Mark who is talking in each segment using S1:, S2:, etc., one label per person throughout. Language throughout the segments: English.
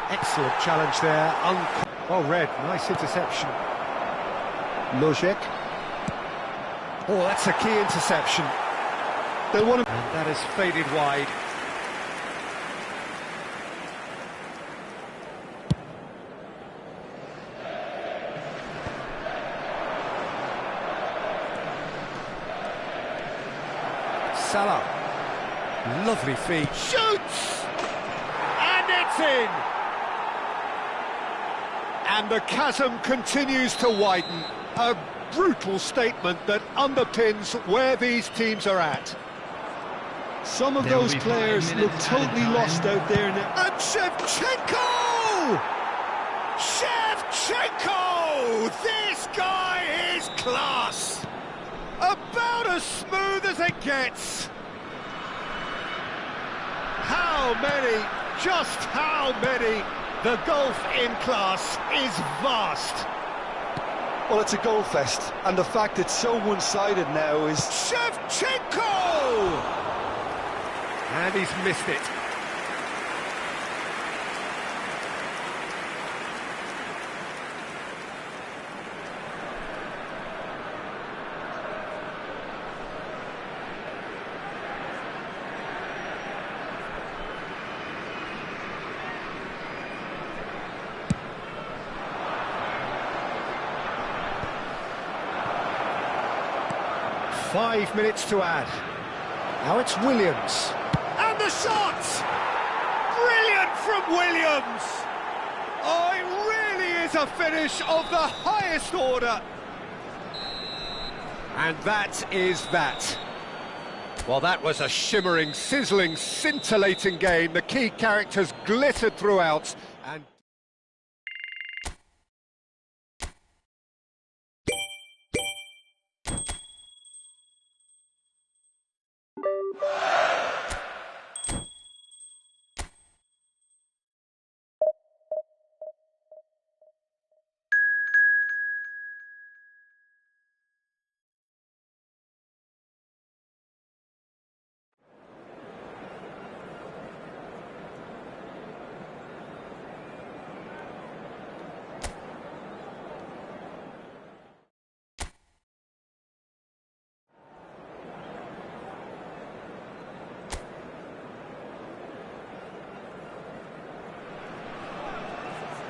S1: Excellent challenge there. Well read, nice interception. Lojek. Oh, that's a key interception. They'll want to... And that has faded wide. Salah. Lovely feed. Shoots! And it's in! And the chasm continues to widen. A brutal statement that underpins where these teams are at.
S2: Some of those players look totally lost out there now.
S1: And Shevchenko! Shevchenko! This guy is class! About as smooth as it gets. How many, just how many? The gulf in class is vast.
S2: Well, it's a goal fest, and the fact it's so one-sided now is...
S1: Shevchenko! And he's missed it. Five minutes to add. Now it's Williams. And the shot! Brilliant from Williams! Oh, it really is a finish of the highest order. And that is that. Well, that was a shimmering, sizzling, scintillating game. The key characters glittered throughout. And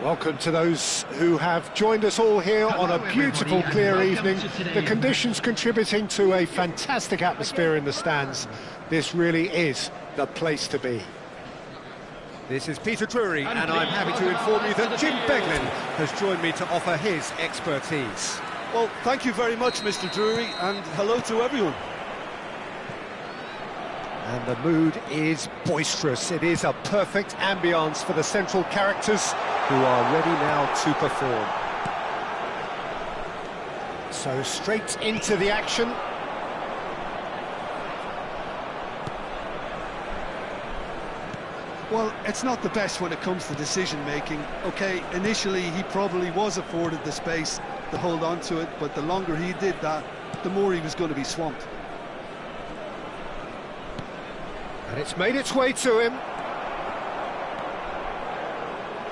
S1: welcome to those who have joined us all here on a beautiful, clear evening. The conditions contributing to a fantastic atmosphere in the stands. This really is the place to be. This is Peter Drury, and I'm happy to inform you that Jim Beglin has joined me to offer his expertise.
S2: Well, thank you very much, Mr. Drury, and hello to everyone.
S1: And the mood is boisterous. It is a perfect ambience for the central characters who are ready now to perform. So straight into the action.
S2: Well, it's not the best when it comes to decision-making. OK, initially he probably was afforded the space to hold on to it, but the longer he did that, the more he was going to be swamped.
S1: And it's made its way to him.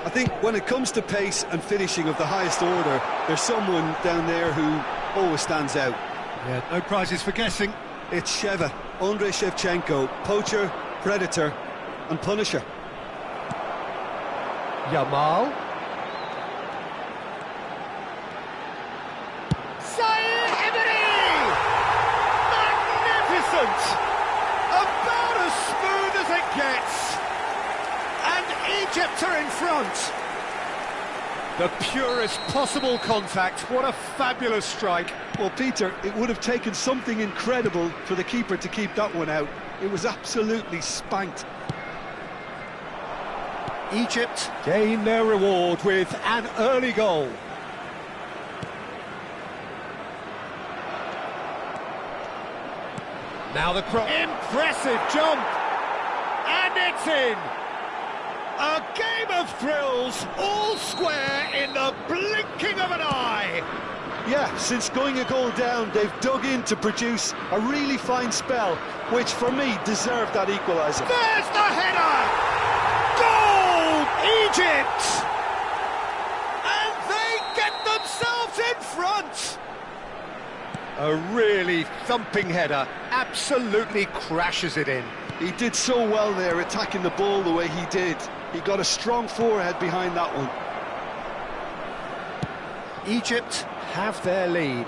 S2: I think when it comes to pace and finishing of the highest order, there's someone down there who always stands out.
S1: Yeah, no prizes for guessing.
S2: It's Sheva, Andrei Shevchenko, poacher, predator and punisher.
S1: Yamal. Zaire Emery! Magnificent! About as smooth as it gets. And Egypt are in front. The purest possible contact. What a fabulous strike.
S2: Well, Peter, it would have taken something incredible for the keeper to keep that one out. It was absolutely spanked.
S1: Egypt gain their reward with an early goal. Now the cross. Impressive jump. And it's in. A game of thrills, all square in the blinking of an eye.
S2: Yeah, since going a goal down, they've dug in to produce a really fine spell, which for me deserved that equaliser.
S1: There's the header! A really thumping header, absolutely crashes it in.
S2: He did so well there, attacking the ball the way he did. He got a strong forehead behind that one.
S1: Egypt have their lead.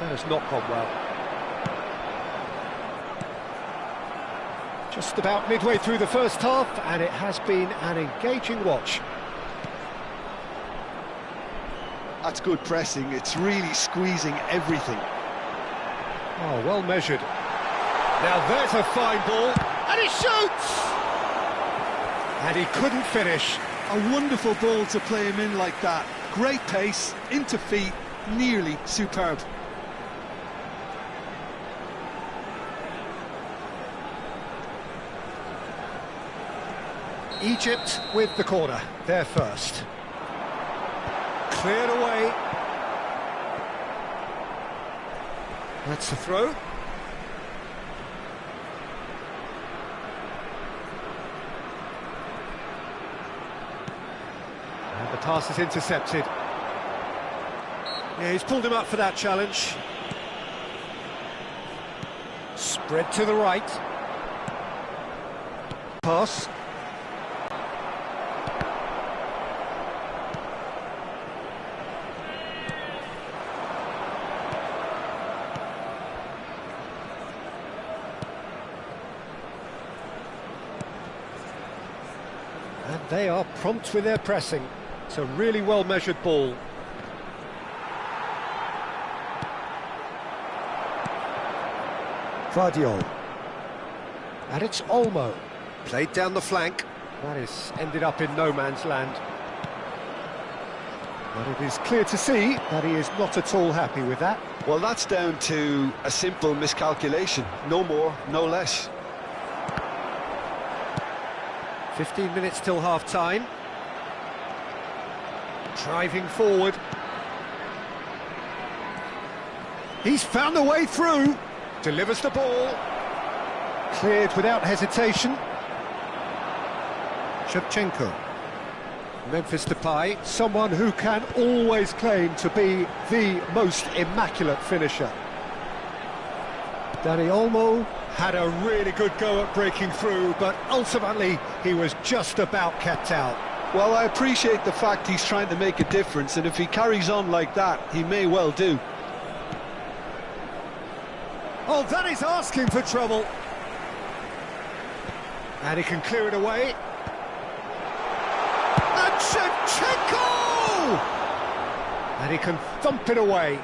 S1: That has not gone well. Just about midway through the first half, and it has been an engaging watch.
S2: That's good pressing. It's really squeezing everything.
S1: Oh, well measured. Now there's a fine ball, and he shoots! And he couldn't finish.
S2: A wonderful ball to play him in like that. Great pace, into feet, nearly superb.
S1: Egypt with the corner, they're first. Cleared away. That's the throw. And the pass is intercepted. Yeah, he's pulled him up for that challenge. Spread to the right. Pass. And they are prompt with their pressing. It's a really well-measured ball. Vardiol. And it's Olmo. Played down the flank. That is ended up in no man's land. But it is clear to see that he is not at all happy with that.
S2: Well, that's down to a simple miscalculation. No more, no less.
S1: 15 minutes till half-time. Driving forward. He's found a way through. Delivers the ball. Cleared without hesitation. Shevchenko. Memphis Depay, someone who can always claim to be the most immaculate finisher. Dani Olmo had a really good go at breaking through, but ultimately he was just about kept out.
S2: Well, I appreciate the fact he's trying to make a difference, and if he carries on like that, he may well do.
S1: Oh, that is asking for trouble. And he can clear it away. And Shevchenko! And he can thump it away.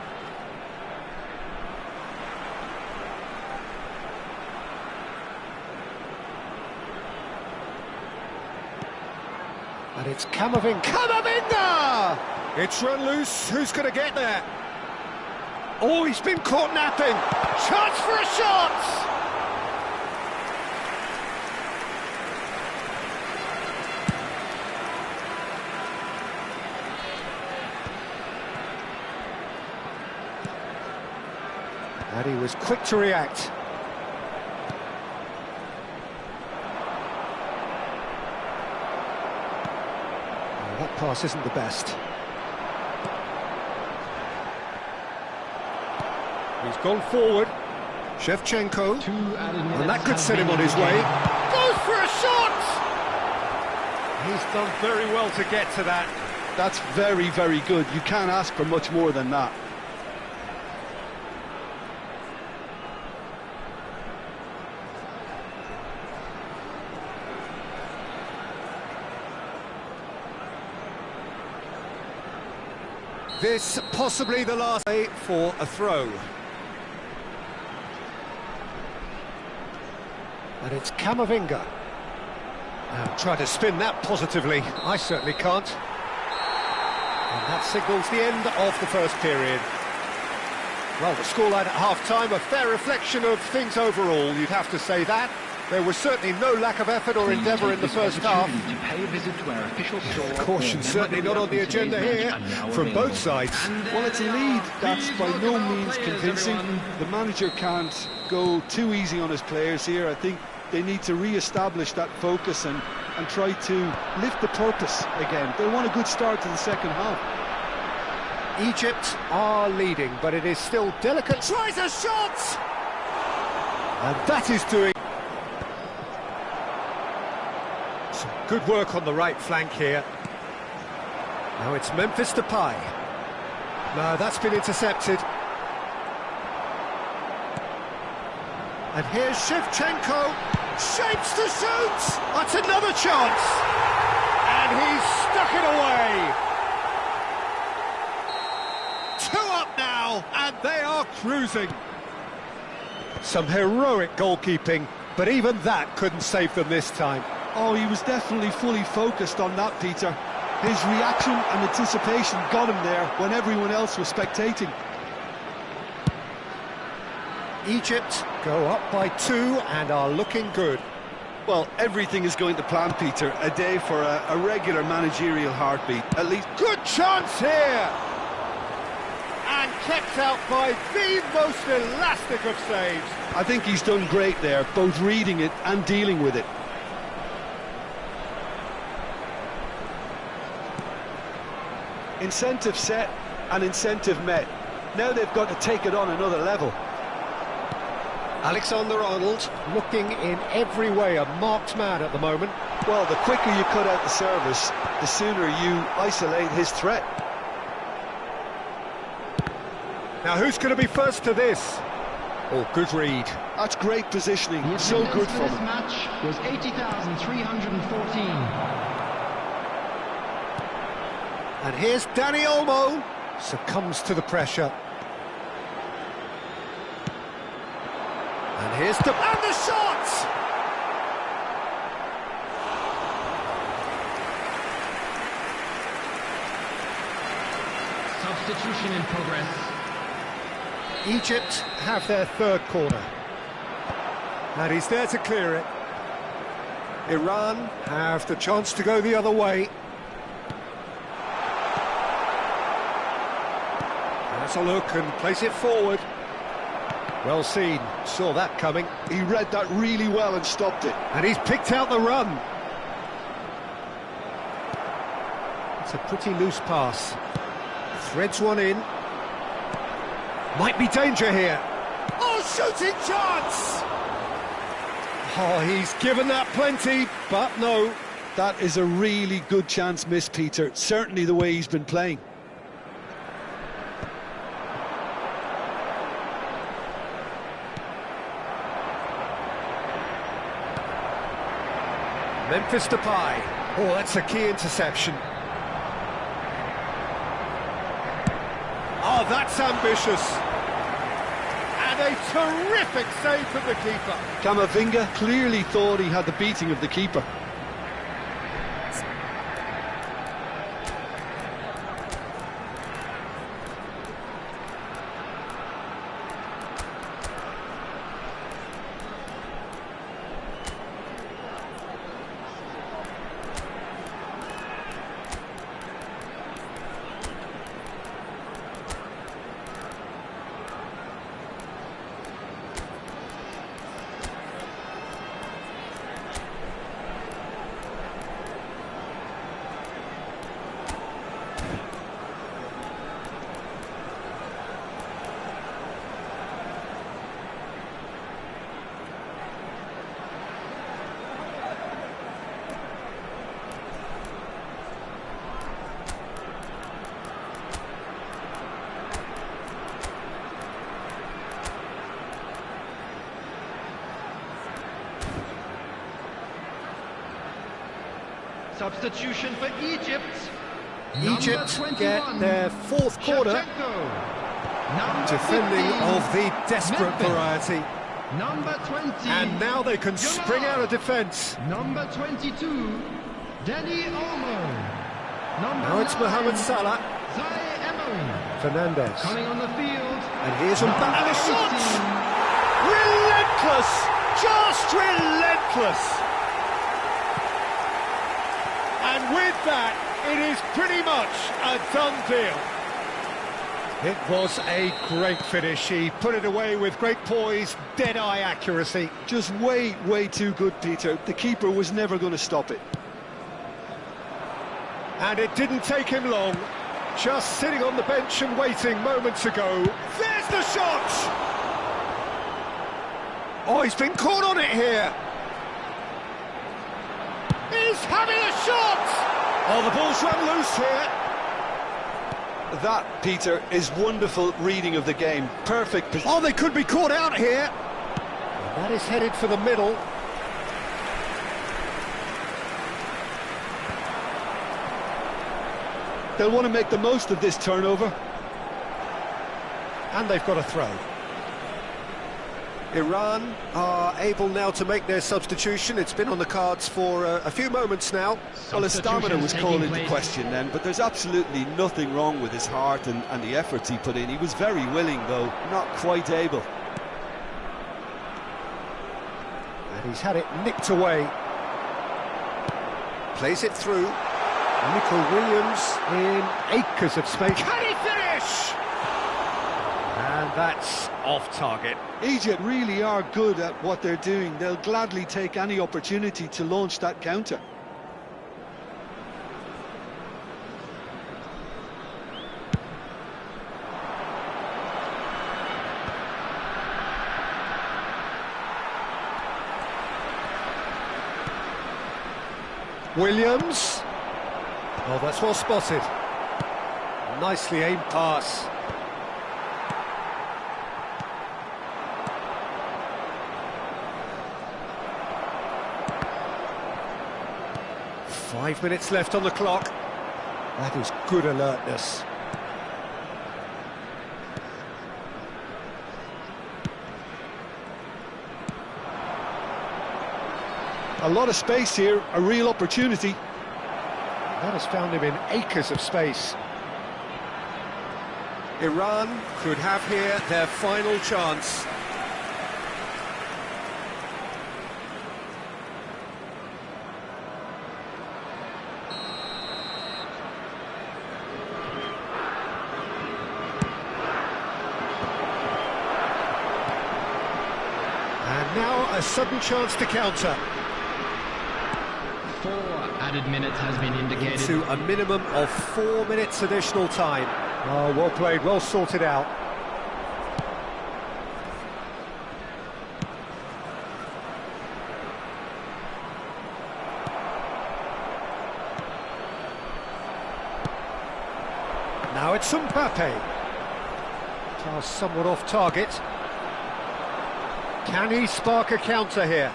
S1: And it's Camavinga! It's run loose, who's going to get there? Oh, he's been caught napping! Chance for a shot! And he was quick to react. Oh, that pass isn't the best. He's gone forward. Shevchenko. And that could set him on his way. Goes for a shot! He's done very well to get to that.
S2: That's very, very good. You can't ask for much more than that.
S1: This possibly the last day for a throw. And it's Camavinga. Now try to spin that positively. I certainly can't. And that signals the end of the first period. Well, the scoreline at half-time, a fair reflection of things overall, you'd have to say that. There was certainly no lack of effort or endeavour in the first half. Caution certainly not on the agenda here from both sides.
S2: Well, it's a lead that's by no means convincing. The manager can't go too easy on his players here. I think they need to re-establish that focus and and try to lift the purpose again. They want a good start to the second half.
S1: Egypt are leading, but it is still delicate. Tries a shot! And that is doing some good work on the right flank here. Now it's Memphis Depay. No, that's been intercepted. And here's Shevchenko. Shapes to shoot! That's another chance! And he's stuck it away! 2 up now, and they are cruising. Some heroic goalkeeping, but even that couldn't save them this time.
S2: Oh, he was definitely fully focused on that, Peter. His reaction and anticipation got him there when everyone else was spectating.
S1: Egypt go up by 2 and are looking good.
S2: Well, everything is going to plan, Peter. A day for a regular managerial heartbeat, at least.
S1: Good chance here! And kept out by the most elastic of saves.
S2: I think he's done great there, both reading it and dealing with it. Incentive set and incentive met. Now they've got to take it on another level.
S1: Alexander-Arnold looking in every way a marked man at the moment.
S2: Well, the quicker you cut out the service, the sooner you isolate his threat.
S1: Now who's going to be first to this? Oh, good read.
S2: That's great positioning, so good for
S3: this
S2: them.
S3: match was 80,314.
S1: And here's Dani Olmo, succumbs to the pressure. And here's and the shot!
S3: Substitution in progress.
S1: Egypt have their third corner. And he's there to clear it. Iran have the chance to go the other way. That's a look and place it forward. Well seen, saw that coming.
S2: He read that really well and stopped it.
S1: And he's picked out the run. It's a pretty loose pass. Threads one in. Might be danger here. Oh, shooting chance! Oh, he's given that plenty, but no.
S2: That is a really good chance missed, Peter. Certainly the way he's been playing.
S1: Memphis Depay. Oh, that's a key interception. Oh, that's ambitious. And a terrific save from the keeper.
S2: Camavinga clearly thought he had the beating of the keeper.
S3: Substitution for Egypt.
S1: Egypt get their fourth corner. Defending of the desperate variety.
S3: Number 20.
S1: And now they can spring out of defence.
S3: Number 22, Dani Olmo.
S1: Now it's Mohamed Salah. Fernandez.
S3: Coming on the field.
S1: And here's and a shot! Relentless! Just relentless! And with that, it is pretty much a done deal. It was a great finish. He put it away with great poise, dead-eye accuracy.
S2: Just way too good, Peter. The keeper was never going to stop it.
S1: And it didn't take him long. Just sitting on the bench and waiting moments ago. There's the shot! Oh, he's been caught on it here. He's having a shot! Oh, the ball's run loose here.
S2: That, Peter, is wonderful reading of the game. Perfect position.
S1: Oh, they could be caught out here. And that is headed for the middle.
S2: They'll want to make the most of this turnover.
S1: And they've got a throw. Iran are able now to make their substitution. It's been on the cards for a few moments now.
S2: Well, his stamina was called into question then, but there's absolutely nothing wrong with his heart and the efforts he put in. He was very willing, though, not quite able.
S1: And he's had it nicked away. Plays it through. Nico Williams in acres of space. Can he finish? And that's off target.
S2: Egypt really are good at what they're doing. They'll gladly take any opportunity to launch that counter.
S1: Williams. Oh, that's well spotted. Nicely aimed pass. Five minutes left on the clock. That is good alertness.
S2: A lot of space here, a real opportunity.
S1: That has found him in acres of space. Iran could have here their final chance. And now a sudden chance to counter.
S3: 4 added minutes has been indicated.
S1: To a minimum of 4 minutes additional time. Oh, well played, well sorted out. Now it's Mbappe. Pass somewhat off target. Can he spark a counter here?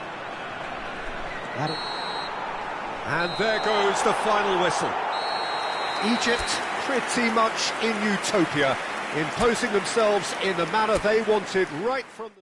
S1: And there goes the final whistle. Egypt pretty much in utopia, imposing themselves in the manner they wanted right from the...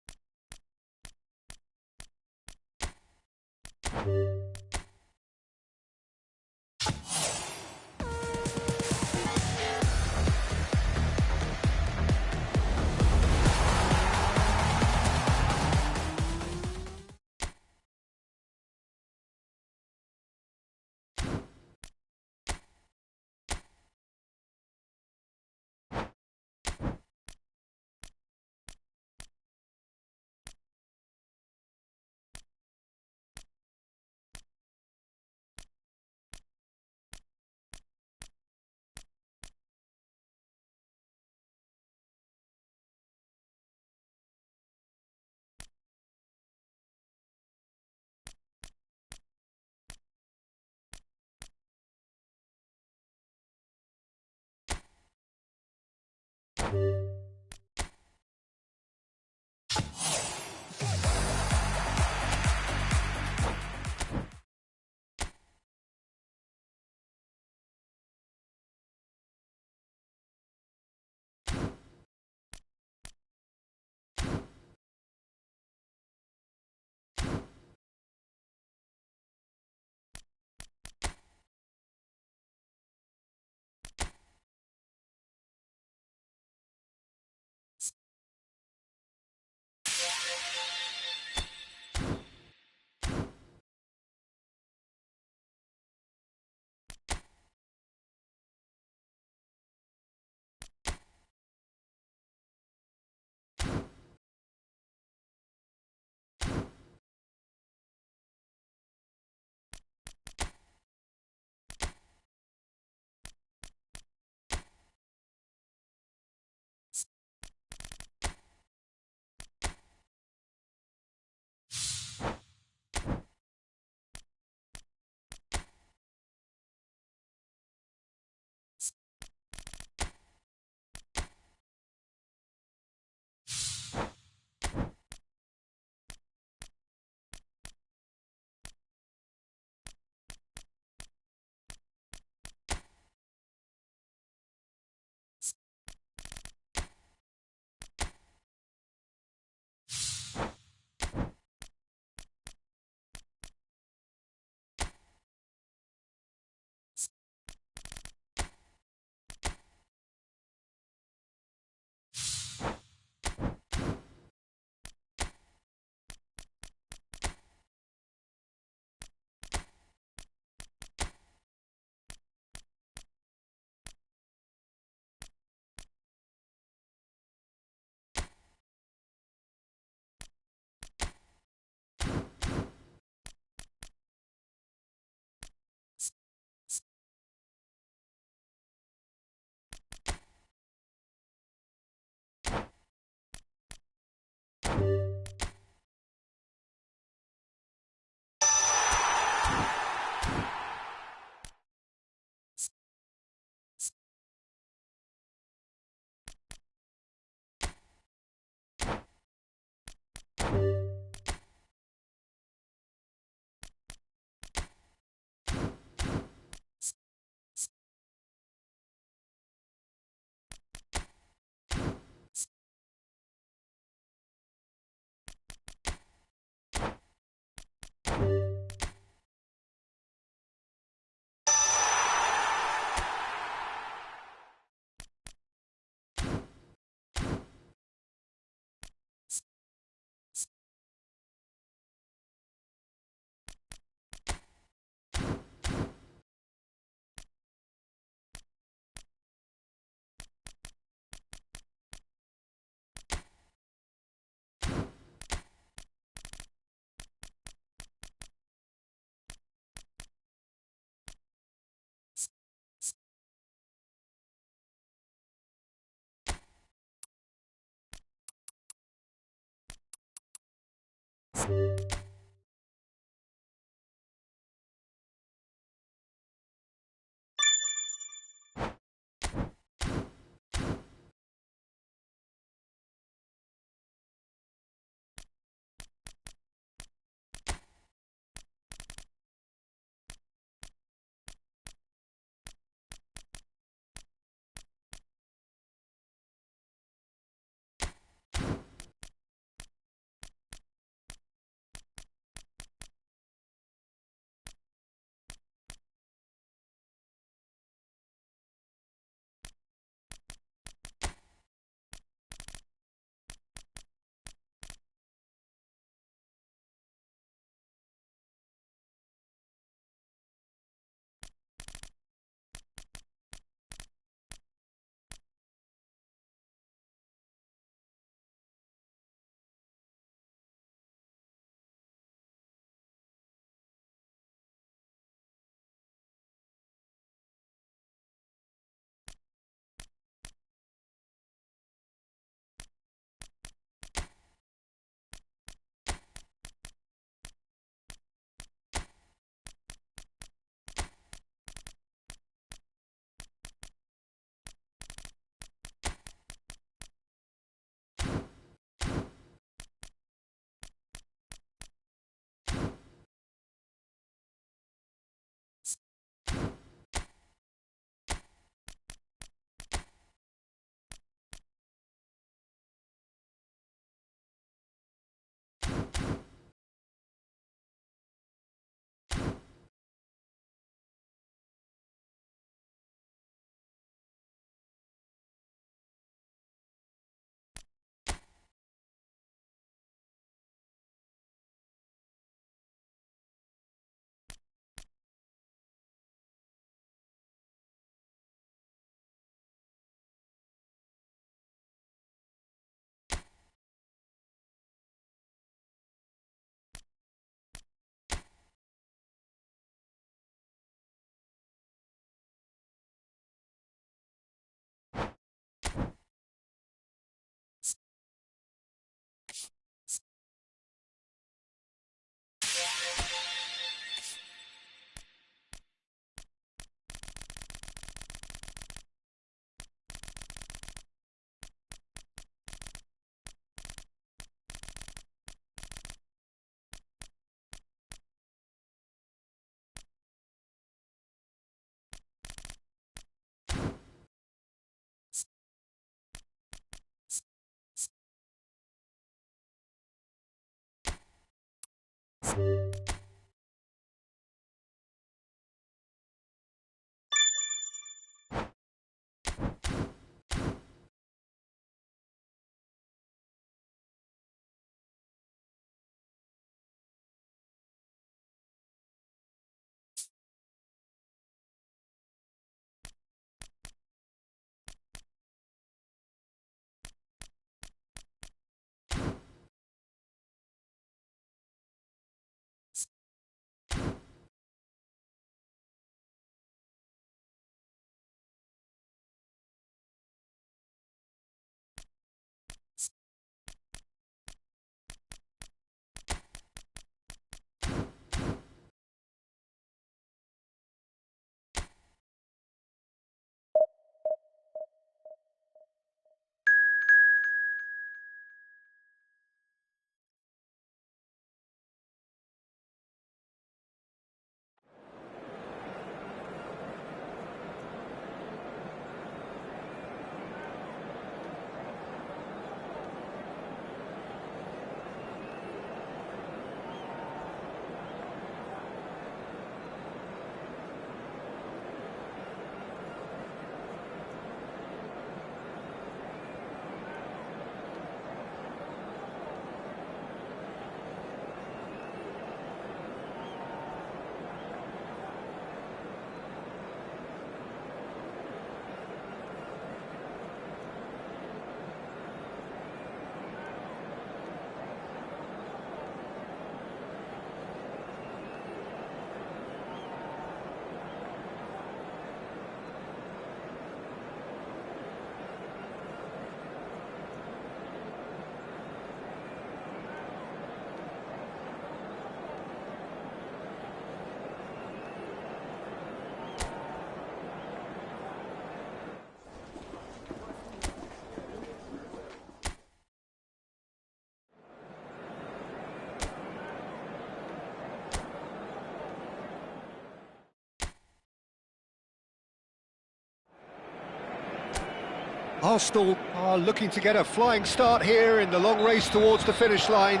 S1: Arsenal are looking to get a flying start here in the long race towards the finish line.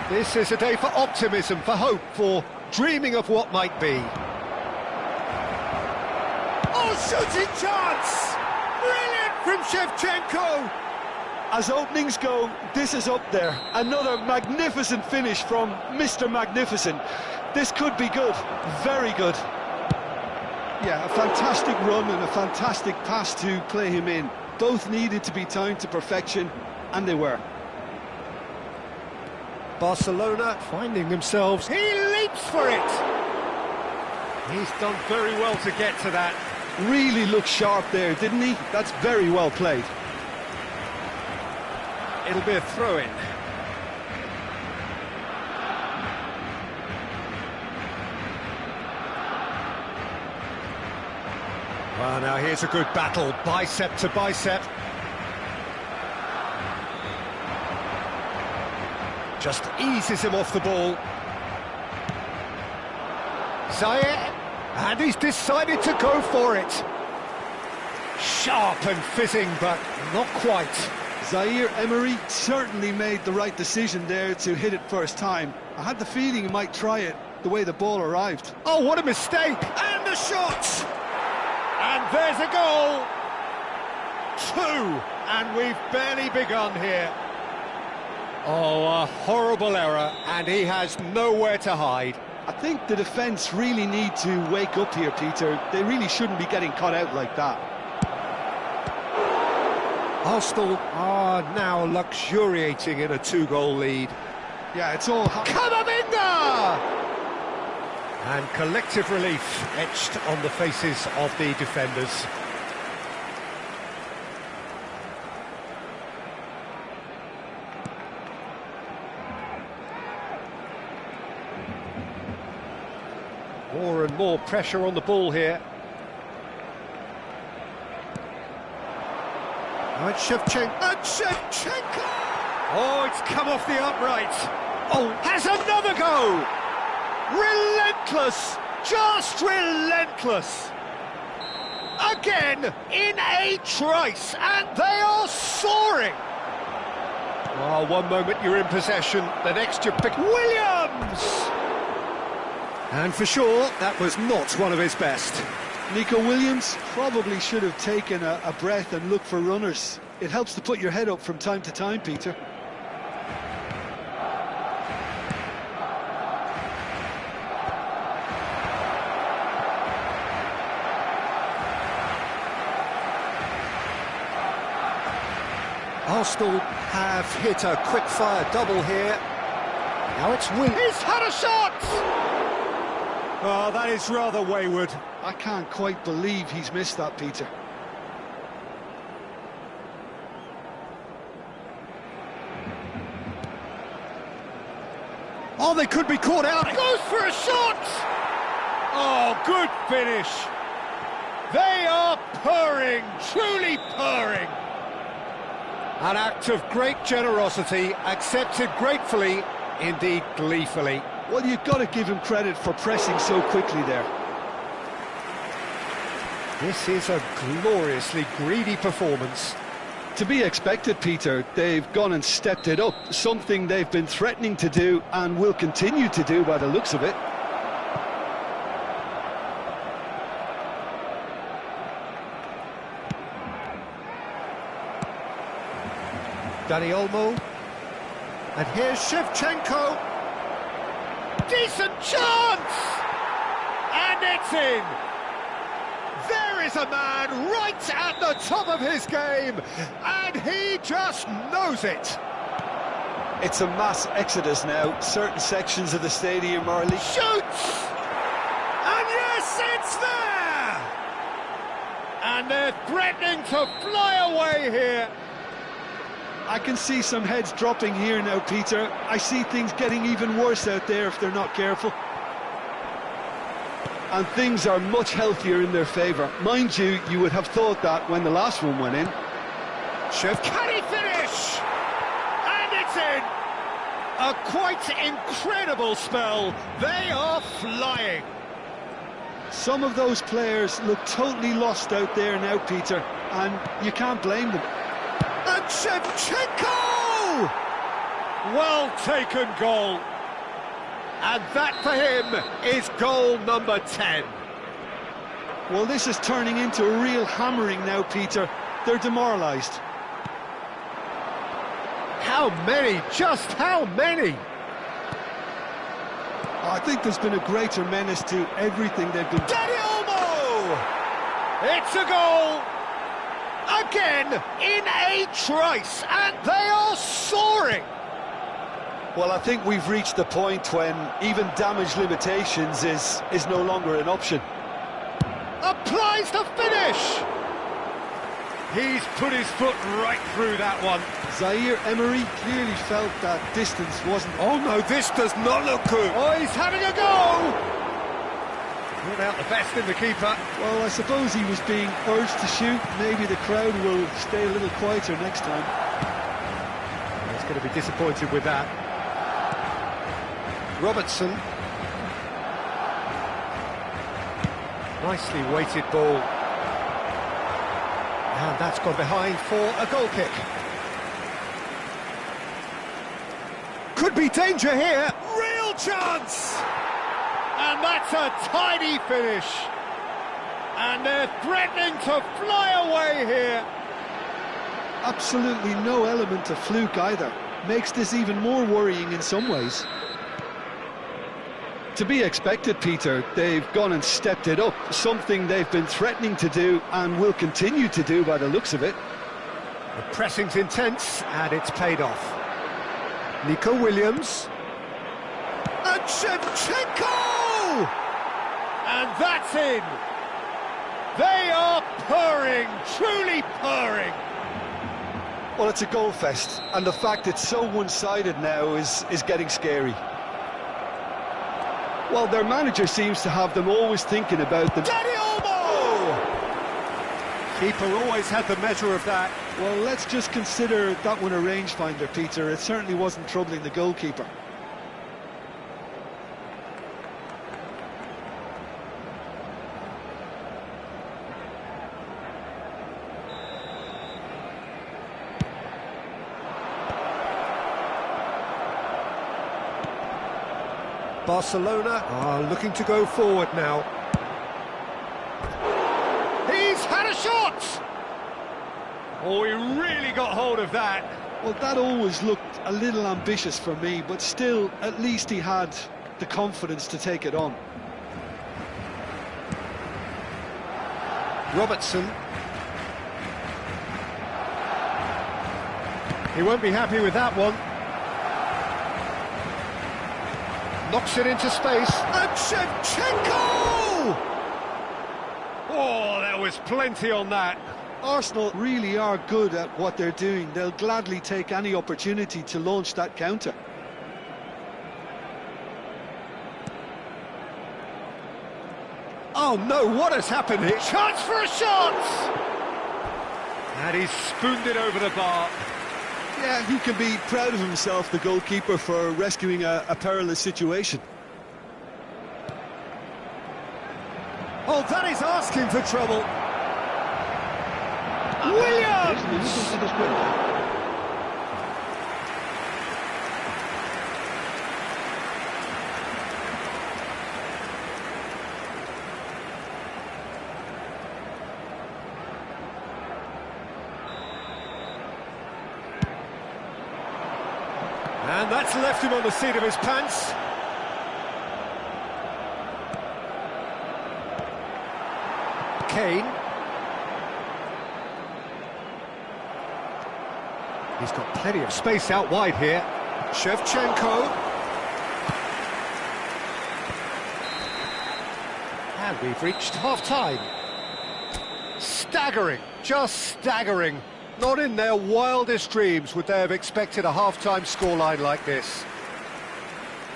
S1: This is a day for optimism, for hope, for dreaming of what might be. Oh, shooting chance! Brilliant from Shevchenko!
S2: As openings go, this is up there. Another magnificent finish from Mr. Magnificent. This could be good, very good. Yeah, a fantastic run and a fantastic pass to play him in. Both needed to be timed to perfection, and they were.
S1: Barcelona finding themselves. He leaps for it! He's done very well to get to that.
S2: Really looked sharp there, didn't he? That's very well played.
S1: It'll be a throw-in. Well, now here's a good battle, bicep to bicep. Just eases him off the ball. Zaire, and he's decided to go for it. Sharp and fizzing, but not quite.
S2: Zaire Emery certainly made the right decision there to hit it first time. I had the feeling he might try it the way the ball arrived.
S1: Oh, what a mistake! And the shot! And there's a goal! 2, and we've barely begun here. Oh, a horrible error, and he has nowhere to hide.
S2: I think the defence really need to wake up here, Peter. They really shouldn't be getting caught out like that.
S1: Arsenal are now luxuriating in a 2-goal lead.
S2: Yeah, it's all...
S1: Camavinga! And collective relief etched on the faces of the defenders. More and more pressure on the ball here. And Shevchenko! Oh, it's come off the upright. Oh, has another go! Relentless! Just relentless! Again, in a trice, and they are soaring! Oh, one moment you're in possession, the next you pick Williams! And for sure, that was not one of his best.
S2: Nico Williams probably should have taken a breath and looked for runners. It helps to put your head up from time to time, Peter.
S1: Arsenal have hit a quick-fire double here. Now it's Williams. He's had a shot! Oh, that is rather wayward.
S2: I can't quite believe he's missed that, Peter.
S1: Oh, they could be caught out. Goes for a shot! Oh, good finish. They are purring, truly purring. An act of great generosity, accepted gratefully, indeed gleefully.
S2: Well, you've got to give him credit for pressing so quickly there.
S1: This is a gloriously greedy performance.
S2: To be expected, Peter. They've gone and stepped it up, something they've been threatening to do and will continue to do by the looks of it.
S1: Dani Olmo. And here's Shevchenko. Decent chance! And it's in! There is a man right at the top of his game, and he just knows it.
S2: It's a mass exodus now. Certain sections of the stadium are...
S1: Shoots! And yes, it's there! And they're threatening to fly away here.
S2: I can see some heads dropping here now, Peter. I see things getting even worse out there if they're not careful. And things are much healthier in their favour. Mind you, you would have thought that when the last one went in.
S1: Can he finish? And it's in! A quite incredible spell. They are flying.
S2: Some of those players look totally lost out there now, Peter, and you can't blame them.
S1: And Shevchenko! Well taken goal. And that for him is goal number 10.
S2: Well, this is turning into a real hammering now, Peter. They're demoralised.
S1: How many? Just how many?
S2: I think there's been a greater menace to everything they've been...
S1: Dani Olmo! It's a goal! Again, in a trice, and they are soaring!
S2: Well, I think we've reached the point when even damage limitations is no longer an option.
S1: Applies the finish! He's put his foot right through that one.
S2: Zaire Emery clearly felt that distance wasn't...
S1: Oh no, this does not look good. Oh, he's having a go! Brought out the best in the keeper.
S2: Well, I suppose he was being urged to shoot. Maybe the crowd will stay a little quieter next time.
S1: He's going to be disappointed with that. Robertson. Nicely weighted ball. And that's gone behind for a goal kick. Could be danger here. Real chance! And that's a tidy finish. And they're threatening to fly away here.
S2: Absolutely no element of fluke either. Makes this even more worrying in some ways. To be expected, Peter. They've gone and stepped it up, something they've been threatening to do and will continue to do by the looks of it.
S1: The pressing's intense and it's paid off. Nico Williams. And Shevchenko! And that's in! They are purring, truly purring!
S2: Well, it's a goal fest, and the fact it's so one-sided now is getting scary. Well, their manager seems to have them always thinking about them.
S1: Dani Olmo! Keeper always had the measure of that.
S2: Well, let's just consider that one a rangefinder, Peter. It certainly wasn't troubling the goalkeeper.
S1: Barcelona are looking to go forward now. He's had a shot! Oh, he really got hold of that.
S2: Well, that always looked a little ambitious for me, but still, at least he had the confidence to take it on.
S1: Robertson. He won't be happy with that one. Knocks it into space. And Shevchenko! Oh, there was plenty on that.
S2: Arsenal really are good at what they're doing. They'll gladly take any opportunity to launch that counter.
S1: Oh no, what has happened here? Chance for a shot! And he's spooned it over the bar.
S2: Yeah, he can be proud of himself, the goalkeeper, for rescuing a perilous situation.
S1: Oh, that is asking for trouble. Williams! And that's left him on the seat of his pants. Kane. He's got plenty of space out wide here. Shevchenko. And we've reached half-time. Staggering, just staggering. Not in their wildest dreams would they have expected a half-time scoreline like this.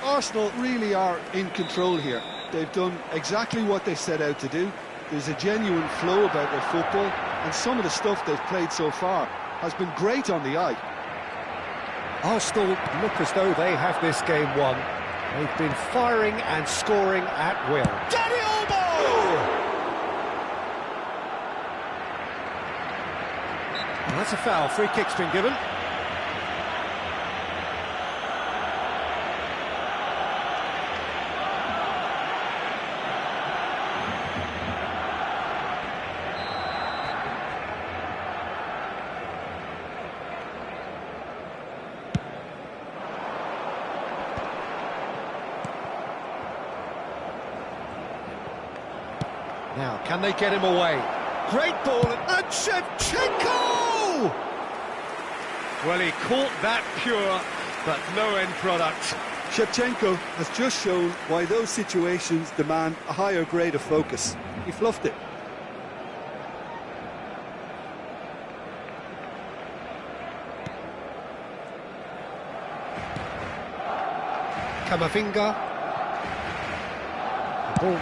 S2: Arsenal really are in control here. They've done exactly what they set out to do. There's a genuine flow about their football, and some of the stuff they've played so far has been great on the eye.
S1: Arsenal look as though they have this game won. They've been firing and scoring at will. Dani Olmo! That's a foul. Free kick's been given. Now, can they get him away? Great ball, and Shevchenko! Well, he caught that pure, but no end product.
S2: Shevchenko has just shown why those situations demand a higher grade of focus. He fluffed it.
S1: Camavinga. The ball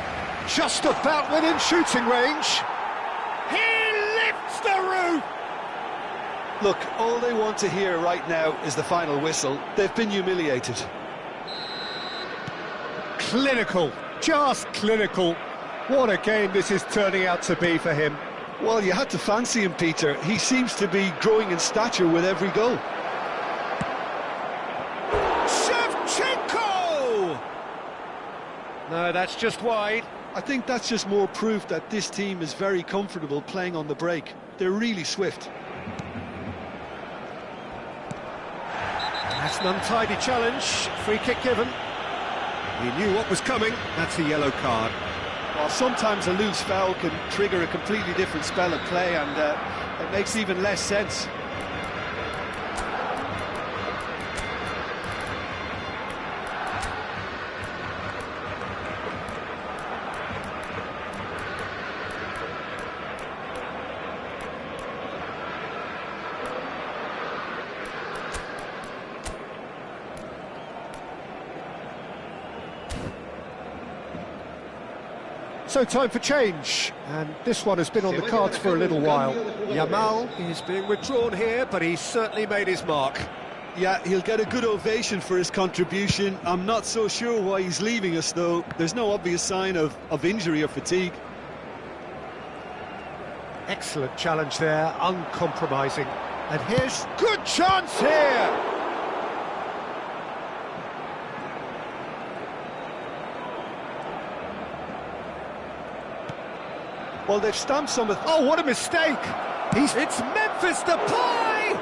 S1: just about within shooting range. He lifts the roof!
S2: Look, all they want to hear right now is the final whistle. They've been humiliated.
S1: Clinical, just clinical. What a game this is turning out to be for him.
S2: Well, you had to fancy him, Peter. He seems to be growing in stature with every goal.
S1: Shevchenko! No, that's just wide.
S2: I think that's just more proof that this team is very comfortable playing on the break. They're really swift.
S1: That's an untidy challenge. Free kick given. He knew what was coming. That's a yellow card.
S2: Well, sometimes a loose foul can trigger a completely different spell of play, and it makes even less sense.
S1: So time for change, and this one has been on the cards for a little while. Yamal is being withdrawn here, but he's certainly made his mark.
S2: Yeah, he'll get a good ovation for his contribution. I'm not so sure why he's leaving us, though. There's no obvious sign of injury or fatigue.
S1: Excellent challenge there, uncompromising. And here's good chance here!
S2: Well, they've stamped some...
S1: Oh, what a mistake! It's Memphis Depay!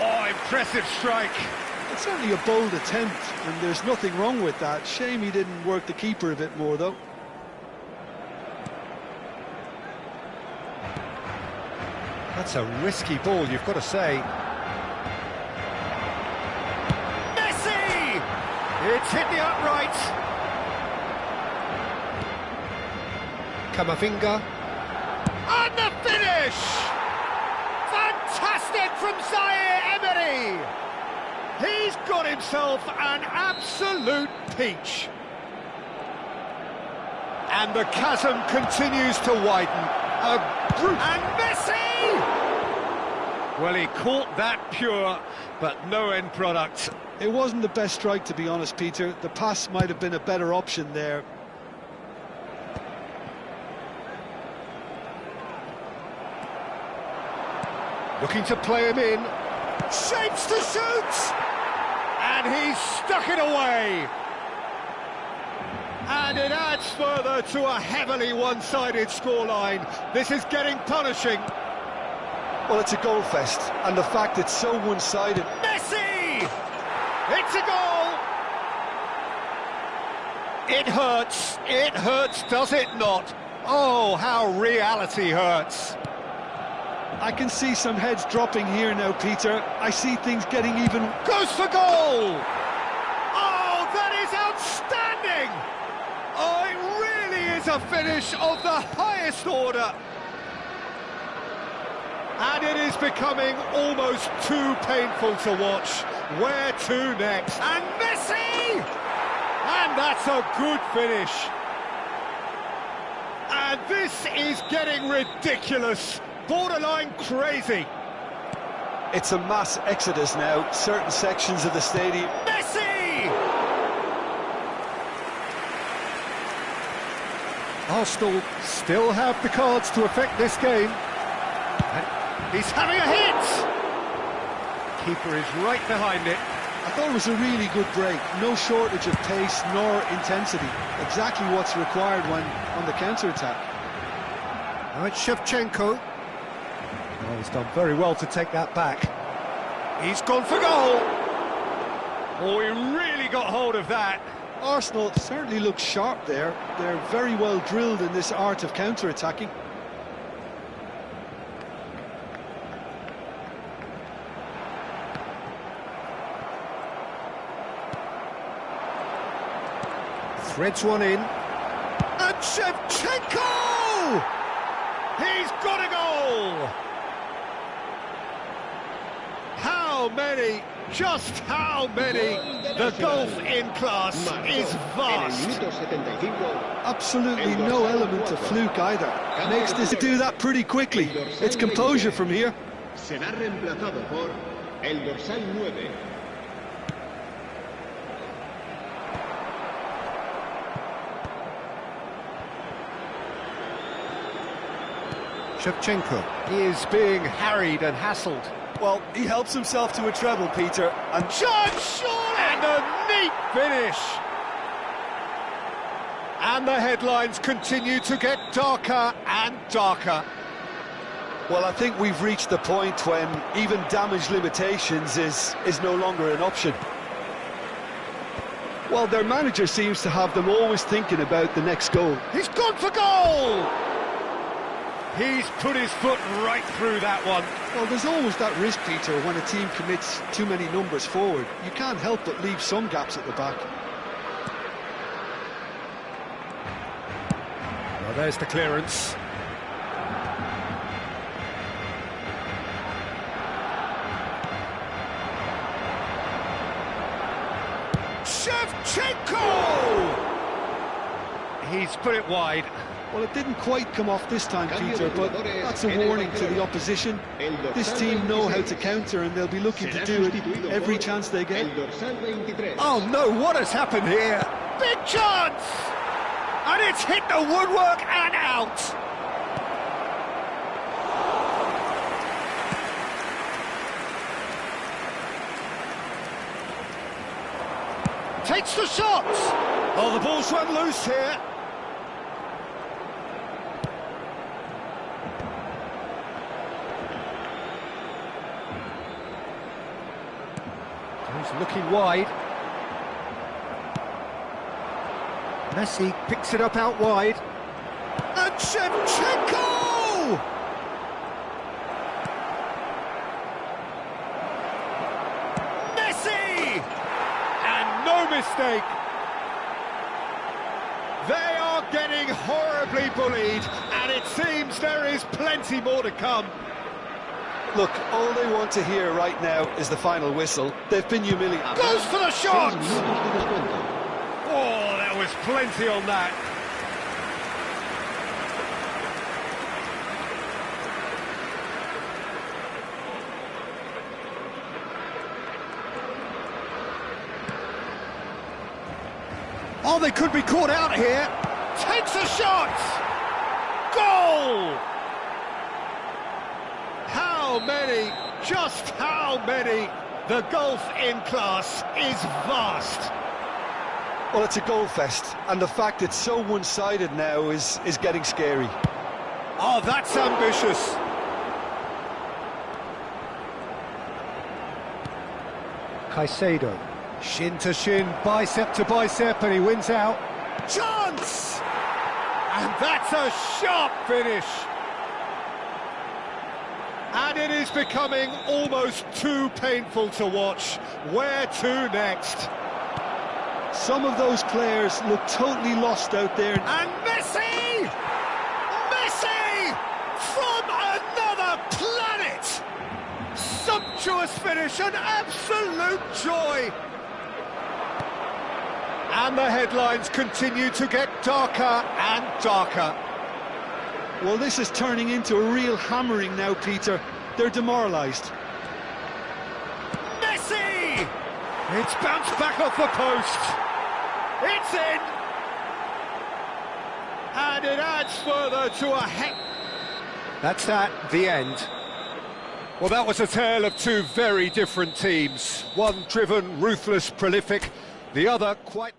S1: Oh, impressive strike.
S2: It's certainly a bold attempt, and there's nothing wrong with that. Shame he didn't work the keeper a bit more, though.
S1: That's a risky ball, you've got to say. Messi! It's hit the upright. Camavinga. And the finish! Fantastic from Zaire Emery! He's got himself an absolute peach. And the chasm continues to widen. And Messi! Well, he caught that pure, but no end product.
S2: It wasn't the best strike, to be honest, Peter. The pass might have been a better option there.
S1: Looking to play him in. Shapes to shoot! And he's stuck it away. And it adds further to a heavily one-sided scoreline. This is getting punishing.
S2: Well, it's a goal fest, and the fact it's so one-sided.
S1: Messi! It's a goal! It hurts, does it not? Oh, how reality hurts.
S2: I can see some heads dropping here now, Peter. I see things getting even...
S1: Goes for goal! Oh, that is outstanding! Oh, it really is a finish of the highest order. And it is becoming almost too painful to watch. Where to next? And Messi! And that's a good finish. And this is getting ridiculous. Borderline crazy.
S2: It's a mass exodus now. Certain sections of the stadium.
S1: Messi! Arsenal still have the cards to affect this game. He's having a hit! Keeper is right behind it.
S2: I thought it was a really good break. No shortage of pace nor intensity. Exactly what's required when on the counter-attack.
S1: Now it's Shevchenko. Oh, he's done very well to take that back. He's gone for goal! Oh, he really got hold of that.
S2: Arsenal certainly look sharp there. They're very well drilled in this art of counter-attacking.
S1: Threads one in. And Shevchenko! He's got a goal! How many, just how many? The gulf in class is vast.
S2: Absolutely no element of fluke either. Makes this do that pretty quickly. It's composure from here.
S4: Será reemplazado por el dorsal 9.
S1: Shevchenko, he is being harried and hassled.
S2: Well, he helps himself to a treble, Peter, and
S1: Judge! And a neat finish! And the headlines continue to get darker and darker.
S2: well, I think we've reached the point when even damage limitations is no longer an option. Well, their manager seems to have them always thinking about the next goal.
S1: He's gone for goal! He's put his foot right through that one.
S2: Well, there's always that risk, Peter, when a team commits too many numbers forward. You can't help but leave some gaps at the back.
S1: Well, there's the clearance. Shevchenko! He's put it wide.
S2: Well, it didn't quite come off this time, Peter, but that's a warning to the opposition. This team know how to counter, and they'll be looking to do it every chance they get.
S1: Oh no, what has happened here? Big chance! And it's hit the woodwork and out! Takes the shot! Oh, the ball's run loose here. He's looking wide. Messi picks it up out wide. And Shevchenko! Messi! And no mistake. They are getting horribly bullied, and it seems there is plenty more to come.
S2: Look, all they want to hear right now is the final whistle. They've been humiliated.
S1: Goes for the shot! Oh, there was plenty on that. Oh, they could be caught out here. Takes a shot! Goal! How many, just how many? The gulf in class is vast.
S2: Well, it's a goal fest, and the fact it's so one-sided now is getting scary.
S1: Oh, that's ambitious. Caicedo, shin to shin, bicep to bicep, and he wins out. Chance! And that's a sharp finish. And it is becoming almost too painful to watch. Where to next?
S2: Some of those players look totally lost out there.
S1: And Messi! Messi! From another planet! Sumptuous finish, an absolute joy! And the headlines continue to get darker and darker.
S2: Well, this is turning into a real hammering now, Peter. They're demoralised.
S1: Messi! It's bounced back off the post. It's in! And it adds further to a That's that, the end. Well, that was a tale of two very different teams. One driven, ruthless, prolific, the other quite...